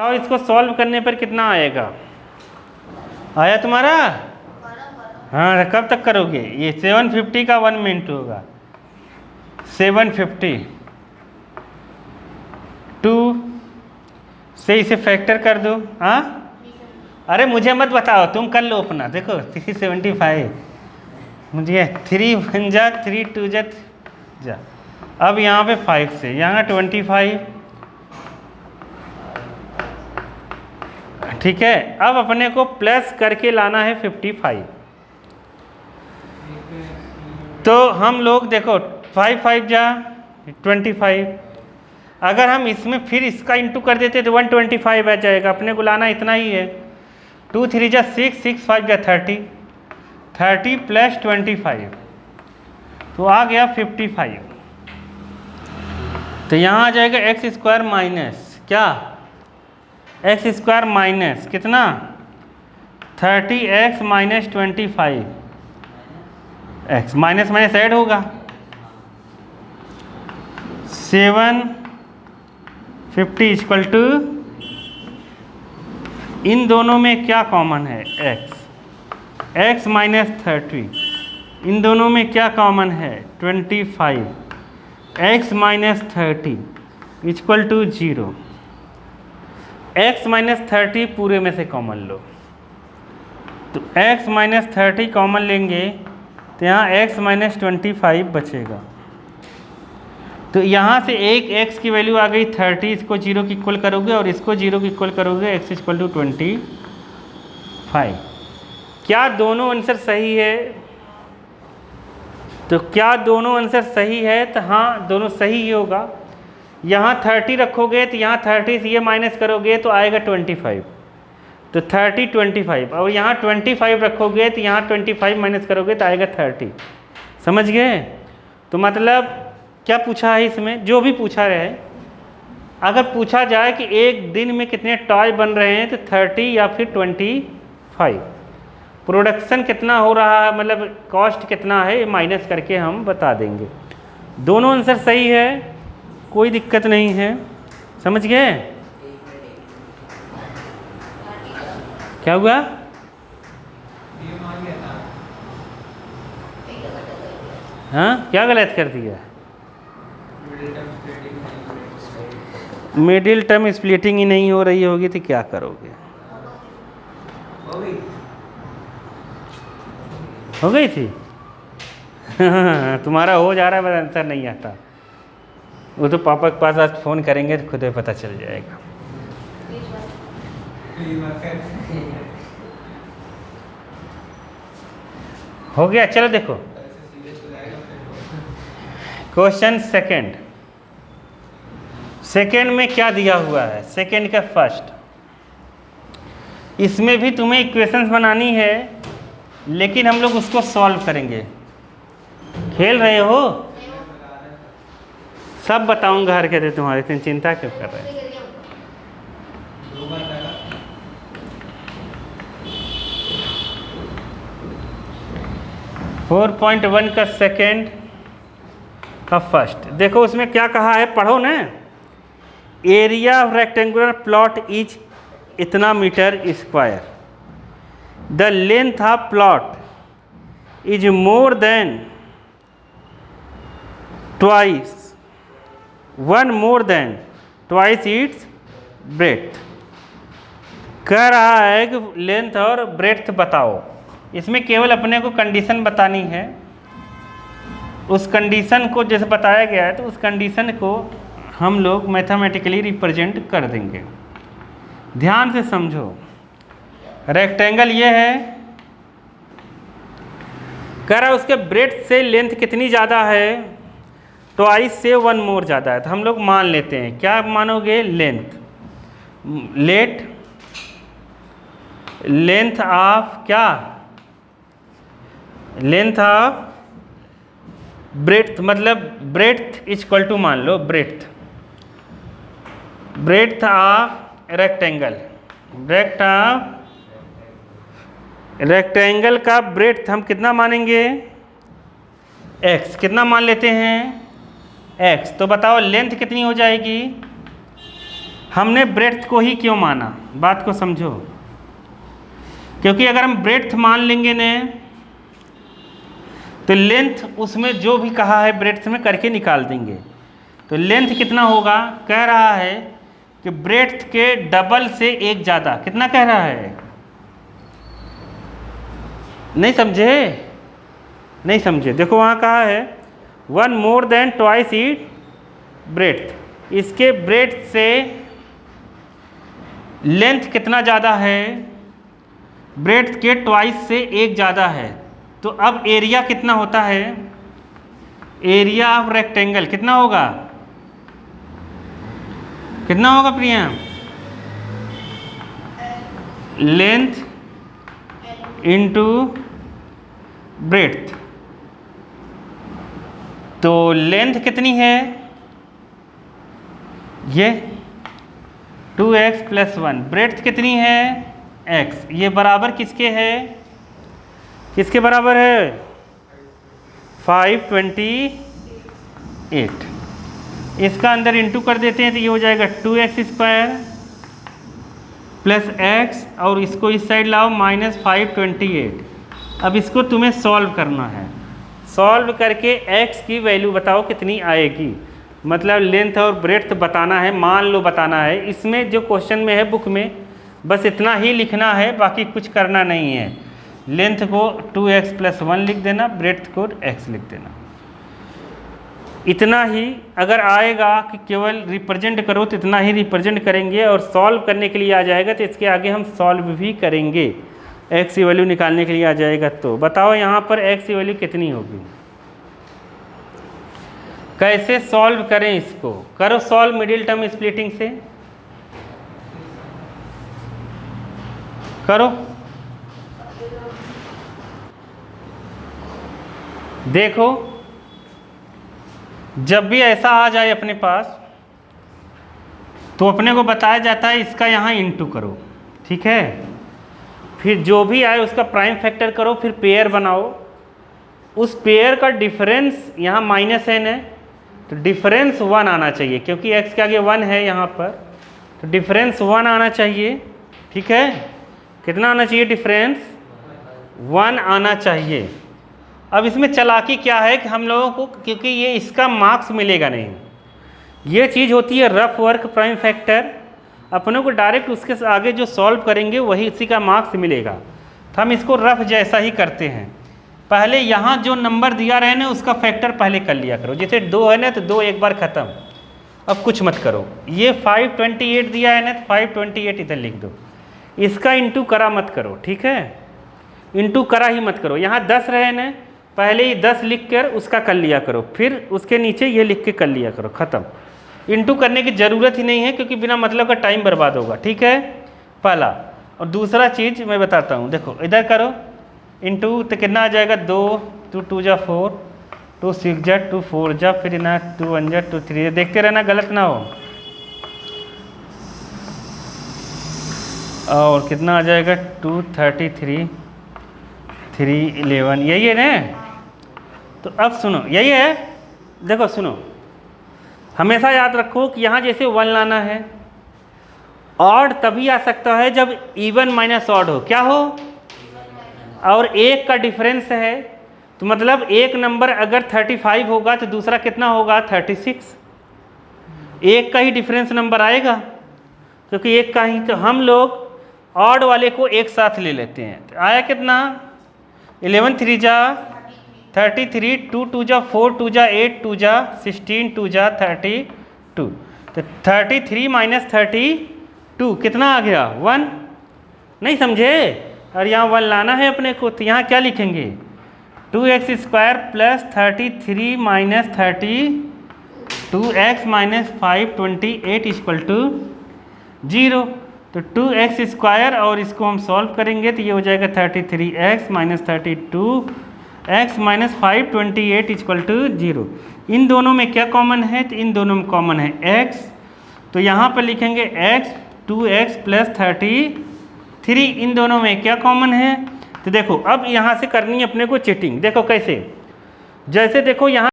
बताओ इसको सॉल्व करने पर कितना आएगा? आया तुम्हारा? हाँ, कब तक करोगे? ये 750 का 1 मिनट होगा। 750 2 से इसे फैक्टर कर दो। हाँ, अरे मुझे मत बताओ, तुम कर लो अपना। देखो 375 मुझे 3 1 जा 3 2 जा। अब यहाँ पे 5 से यहाँ 25, ठीक है। अब अपने को प्लस करके लाना है 55। तो हम लोग देखो 5 5 जा 25। अगर हम इसमें फिर इसका इंटू कर देते तो 125 आ जाएगा। अपने को लाना इतना ही है। 2 3 जा 6 6 5 जा 30 30 प्लस 25 तो आ गया 55। तो यहाँ आ जाएगा एक्स स्क्वायर माइनस क्या, एक्स स्क्वायर माइनस कितना 30x minus 25 x minus minus add होगा 750 इक्वल टू, इन दोनों में क्या कॉमन है? x माइनस 30, इन दोनों में क्या कॉमन है? 25 x minus 30 equal to 0। x minus 30 पूरे में से कॉमन लो, तो x माइनस 30 कॉमन लेंगे तो यहाँ x माइनस 25 बचेगा। तो यहाँ से एक x की वैल्यू आ गई 30, इसको 0 की इक्वल करोगे और इसको 0 की इक्वल करोगे, x इक्वल टू 25। क्या दोनों आंसर सही है? तो क्या दोनों आंसर सही है? तो हाँ, दोनों सही ही होगा। यहाँ 30 रखोगे तो यहाँ 30 से ये माइनस करोगे तो आएगा 25, तो 30 25। और यहाँ 25 रखोगे तो यहाँ 25 माइनस करोगे तो आएगा 30। समझ गए? तो मतलब क्या पूछा है इसमें? जो भी पूछा रहे, अगर पूछा जाए कि एक दिन में कितने टॉय बन रहे हैं तो 30 या फिर 25, प्रोडक्शन कितना हो रहा है, मतलब कॉस्ट कितना है, माइनस करके हम बता देंगे। दोनों आंसर सही है, कोई दिक्कत नहीं है। समझ गए? क्या हुआ? हाँ, क्या गलत कर दिया? मिडिल टर्म स्प्लिटिंग ही नहीं हो रही होगी तो क्या करोगे? हो गई थी। तुम्हारा हो जा रहा है, बस आंसर नहीं आता। वो तो पापा के पास आज फ़ोन करेंगे तो खुद ही पता चल जाएगा। हो गया? चलो देखो क्वेश्चन सेकंड में क्या दिया हुआ है, सेकंड का फर्स्ट। इसमें भी तुम्हें इक्वेशंस बनानी है, लेकिन हम लोग उसको सॉल्व करेंगे। खेल रहे हो? सब बताऊंगा हर कहते तुम्हारे, इतनी चिंता क्यों कर रहे हैं? 4.1 का सेकेंड का फर्स्ट। देखो उसमें क्या कहा है, पढ़ो ना। Area of rectangular plot is इतना metre square. The length of plot is more than twice, one more than twice its breadth. कह रहा है कि लेंथ और ब्रेथ बताओ। इसमें केवल अपने को कंडीशन बतानी है। उस कंडीशन को जैसे बताया गया है तो उस कंडीशन को हम लोग मैथमेटिकली रिप्रेजेंट कर देंगे। ध्यान से समझो। रेक्टेंगल ये है, कह रहा है उसके ब्रेथ से लेंथ कितनी ज़्यादा है, ट्वाइस से वन मोर ज़्यादा है। तो हम लोग मान लेते हैं, क्या मानोगे? लेंथ ऑफ क्या, लेंथ ऑफ ब्रेथ, मतलब ब्रेथ इक्वल टू मान लो breadth of rectangle. Breadth of rectangle का ब्रेथ हम कितना मानेंगे? x। कितना मान लेते हैं? x। तो बताओ लेंथ कितनी हो जाएगी? हमने ब्रेड्थ को ही क्यों माना, बात को समझो। क्योंकि अगर हम ब्रेड्थ मान लेंगे ने तो लेंथ उसमें जो भी कहा है ब्रेड्थ में करके निकाल देंगे। तो लेंथ कितना होगा, कह रहा है कि ब्रेड्थ के डबल से एक ज़्यादा। कितना कह रहा है, नहीं समझे? नहीं समझे, देखो वहाँ कहा है 1 more than twice its breadth। इसके ब्रेड्थ से लेंथ कितना ज़्यादा है, ब्रेड्थ के ट्वाइस से एक ज़्यादा है। तो अब एरिया कितना होता है, एरिया ऑफ रेक्टेंगल कितना होगा, कितना होगा प्रिया, लेंथ इनटू ब्रेड्थ। तो लेंथ कितनी है, ये 2x + 1, ब्रेड्थ कितनी है x, ये बराबर किसके है, किसके बराबर है 528। इसका अंदर इंटू कर देते हैं तो ये हो जाएगा 2x² + x, और इसको इस साइड लाओ -528। अब इसको तुम्हें सॉल्व करना है, सॉल्व करके x की वैल्यू बताओ कितनी आएगी, मतलब लेंथ और ब्रेड्थ बताना है, मान लो बताना है। इसमें जो क्वेश्चन में है बुक में बस इतना ही लिखना है, बाकी कुछ करना नहीं है। लेंथ को 2x + 1 लिख देना, ब्रेड्थ को x लिख देना, इतना ही। अगर आएगा कि केवल रिप्रेजेंट करो तो इतना ही रिप्रेजेंट करेंगे, और सॉल्व करने के लिए आ जाएगा तो इसके आगे हम सॉल्व भी करेंगे। x की वैल्यू निकालने के लिए आ जाएगा तो बताओ यहाँ पर x की वैल्यू कितनी होगी, कैसे सॉल्व करें इसको, करो सॉल्व मिडिल टर्म स्प्लिटिंग से, करो। देखो जब भी ऐसा आ जाए अपने पास तो अपने को बताया जाता है इसका यहाँ इंटू करो, ठीक है, फिर जो भी आए उसका प्राइम फैक्टर करो, फिर पेयर बनाओ। उस पेयर का डिफरेंस यहाँ -n है तो डिफरेंस 1 आना चाहिए, क्योंकि x के आगे 1 है यहाँ पर, तो डिफरेंस 1 आना चाहिए, ठीक है। कितना आना चाहिए, डिफरेंस 1 आना चाहिए। अब इसमें चालाकी क्या है कि हम लोगों को, क्योंकि ये इसका मार्क्स मिलेगा नहीं, ये चीज़ होती है रफ वर्क प्राइम फैक्टर, अपनों को डायरेक्ट उसके आगे जो सॉल्व करेंगे वही उसी का मार्क्स मिलेगा। तो हम इसको रफ जैसा ही करते हैं, पहले यहाँ जो नंबर दिया रहे ना उसका फैक्टर पहले कर लिया करो। जैसे 2 है ना तो 2 एक बार ख़त्म, अब कुछ मत करो। ये 528 दिया है ना तो 528 इधर लिख दो, इसका इंटू करा मत करो, ठीक है, इंटू करा ही मत करो। यहाँ 10 रहे ना, पहले ही 10 लिख कर उसका कर लिया करो, फिर उसके नीचे ये लिख के कर लिया करो, ख़त्म। इंटू करने की ज़रूरत ही नहीं है, क्योंकि बिना मतलब का टाइम बर्बाद होगा, ठीक है, पहला। और दूसरा चीज़ मैं बताता हूँ, देखो इधर करो इंटू, तो कितना आ जाएगा 2 2 2 जा 4, 2 6 जा 2 4 जा, फिर ना 2 1 जा 2 3, देखते रहना गलत ना हो। और कितना आ जाएगा 2 33 3 11, यही है ना। तो अब सुनो, यही है, देखो सुनो, हमेशा याद रखो कि यहाँ जैसे 1 लाना है, ऑड तभी आ सकता है जब इवन माइनस ऑड हो, क्या हो, और एक का डिफरेंस है, तो मतलब एक नंबर अगर 35 होगा तो दूसरा कितना होगा 36, एक का ही डिफरेंस नंबर आएगा, क्योंकि एक का ही। तो हम लोग ऑड वाले को एक साथ ले लेते हैं, तो आया कितना 11 3 जा 33, 2 2 जा 4, 2 जा 8, 2 जा 16, 2 जा 32, तो 33 - 32 कितना आ गया 1, नहीं समझे। और यहाँ 1 लाना है अपने को, तो यहाँ क्या लिखेंगे 2x² + 33 - 32x - 528 = 0। तो 2x² और इसको हम सॉल्व करेंगे तो ये हो जाएगा 33x - 32x - 528 = 0। इन दोनों में क्या कॉमन है, तो इन दोनों में कॉमन है x, तो यहाँ पर लिखेंगे x 2x + 33, इन दोनों में क्या कॉमन है। तो देखो अब यहाँ से करनी है अपने को चीटिंग, देखो कैसे, जैसे देखो यहाँ